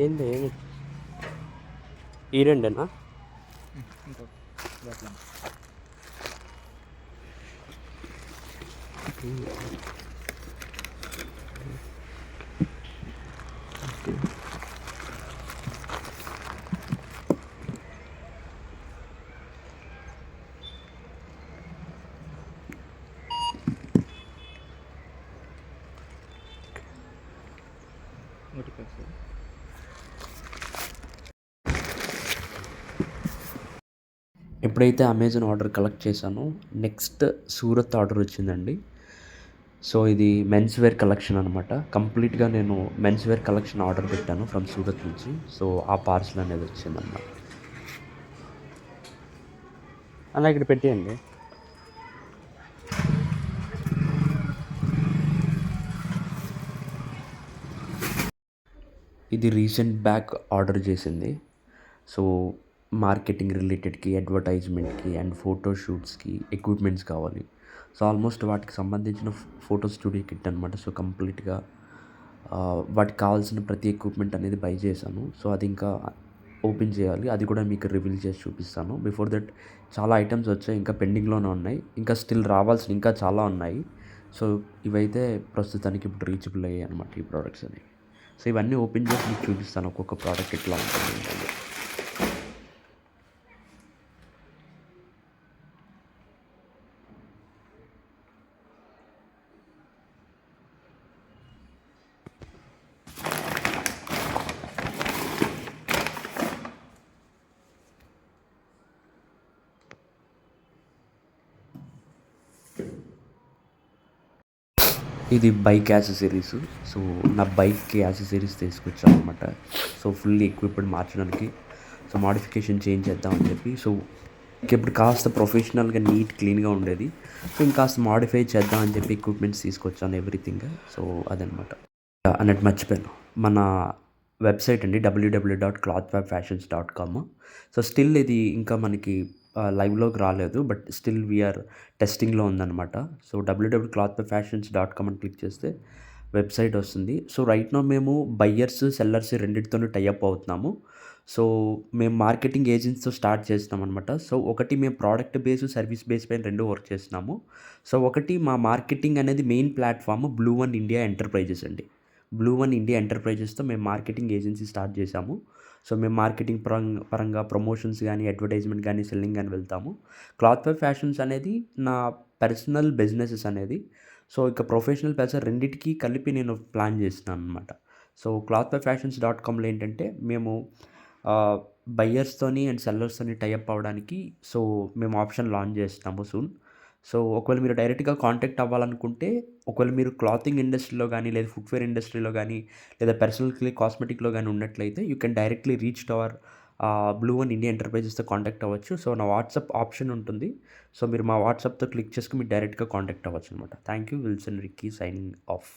ఏంది ఏమి ఈ రెండేనా? ఇంకో అట్లా ఒకటి సార్. ఎప్పుడైతే అమెజాన్ ఆర్డర్ కలెక్ట్ చేశానో నెక్స్ట్ సూరత్ ఆర్డర్ వచ్చిందండి. సో ఇది మెన్స్ వేర్ కలెక్షన్ అనమాట. కంప్లీట్‌గా నేను మెన్స్ వేర్ కలెక్షన్ ఆర్డర్ పెట్టాను ఫ్రమ్ సూరత్ నుంచి. సో ఆ పార్సెల్ అనేది వచ్చిందన్నమాట. అలా ఇక్కడ పెట్టేయండి. ఇది రీసెంట్ బ్యాక్ ఆర్డర్ చేసింది. సో మార్కెటింగ్ రిలేటెడ్‌కి, అడ్వర్టైజ్‌మెంట్‌కి అండ్ ఫోటో షూట్స్‌కి ఎక్విప్‌మెంట్స్ కావాలి. సో ఆల్మోస్ట్ వాటికి సంబంధించిన ఫోటో స్టూడియో కిట్ అనమాట. సో కంప్లీట్‌గా వాటికి కావాల్సిన ప్రతి ఎక్విప్‌మెంట్ అనేది బై చేశాను. సో అది ఇంకా ఓపెన్ చేయాలి. అది కూడా మీకు రివీల్ చేసి చూపిస్తాను. బిఫోర్ దట్ చాలా ఐటెమ్స్ వచ్చాయి. ఇంకా పెండింగ్‌లోనే ఉన్నాయి. ఇంకా స్టిల్ రావాల్సినవి ఇంకా చాలా ఉన్నాయి. సో ఇవైతే ప్రస్తుతానికి ఇప్పుడు రీచబుల్ అయ్యాయి అనమాట ఈ ప్రొడక్ట్స్ అనేవి. సో ఇవన్నీ ఓపెన్ చేసి మీకు చూపిస్తాను ఒక్కొక్క ప్రోడక్ట్ ఎట్లా ఉంటుంది ఏంటని. ఇది బైక్ యాక్సెసరీస్. సో నా బైక్‌కి యాక్సెసరీస్ తీసుకొచ్చాను అనమాట. సో ఫుల్లీ ఎక్విప్డ్ మార్చడానికి. సో మోడిఫికేషన్ చేంజ్ చేద్దామని చెప్పి. సో ఇప్పుడు కాస్త ప్రొఫెషనల్‌గా నీట్ క్లీన్‌గా ఉండేది. సో ఇంకాస్త మోడిఫై చేద్దామని చెప్పి ఎక్విప్మెంట్స్ తీసుకొచ్చాను ఎవ్రీథింగ్. సో అదనమాట. అన్నట్టు మర్చిపోయాను. మన వెబ్‌సైట్ అండి www.clothwebfashions.com. సో స్టిల్ ఇది ఇంకా మనకి లైవ్‌లోకి రాలేదు. బట్ స్టిల్ వి ఆర్ టెస్టింగ్‌లో ఉందనమాట. సో www.clothwebfashions.com అని క్లిక్ చేస్తే వెబ్‌సైట్ వస్తుంది. సో రైట్ నౌ మేము బయ్యర్స్, సెల్లర్స్ రెండిటితోనూ టై అప్ అవుతున్నాము. సో మేము మార్కెటింగ్ ఏజెన్సీతో స్టార్ట్ చేస్తున్నామనమాట. సో ఒకటి మేము ప్రోడక్ట్ బేస్, సర్వీస్ బేస్ పైన 2 వర్క్ చేస్తున్నాము. సో ఒకటి మా మార్కెటింగ్ అనేది main platform Blue One India enterprises అండి. బ్లూ వన్ ఇండియా ఎంటర్‌ప్రైజెస్‌తో మేము మార్కెటింగ్ ఏజెన్సీ స్టార్ట్ చేశాము. సో మేము మార్కెటింగ్ పరంగా ప్రమోషన్స్ గానీ, అడ్వర్టైజ్‌మెంట్ గానీ, సెల్లింగ్ గానీ వెళ్తాము. క్లాత్ వెబ్ ఫ్యాషన్స్ అనేది నా పర్సనల్ బిజినెసెస్ అనేది. సో ఇక ప్రొఫెషనల్, పర్సనల్ రెండిటికి కలిపి నేను ప్లాన్ చేస్తున్నాననమాట. So Cloth Web Fashions dot కామ్‌లో ఏంటంటే మేము ఆహ్, బయ్యర్స్‌తోని అండ్ సెల్లర్స్‌తోని టై అప్ అవ్వడానికి సో మేము ఆప్షన్ లాంచ్ చేస్తున్నాము సూన్. సో ఒకవేళ మీరు డైరెక్ట్‌గా కాంటాక్ట్ అవ్వాలనుకుంటే, ఒకవేళ మీరు క్లాతింగ్ ఇండస్ట్రీలో గానీ, లేదా ఫుట్‌వేర్ ఇండస్ట్రీలో గానీ, లేదా పర్సనల్ కాస్మెటిక్‌లో గానీ ఉన్నట్లయితే you can directly reach to our Blue One India ఎంటర్‌ప్రైజెస్‌తో కాంటాక్ట్ అవ్వచ్చు. సో నా వాట్సాప్ ఆప్షన్ ఉంటుంది. సో మీరు మా వాట్సాప్‌తో క్లిక్ చేసుకొని మీరు డైరెక్ట్‌గా కాంటాక్ట్ అవ్వచ్చనమాట. Thank you. Wilson Ricky signing of.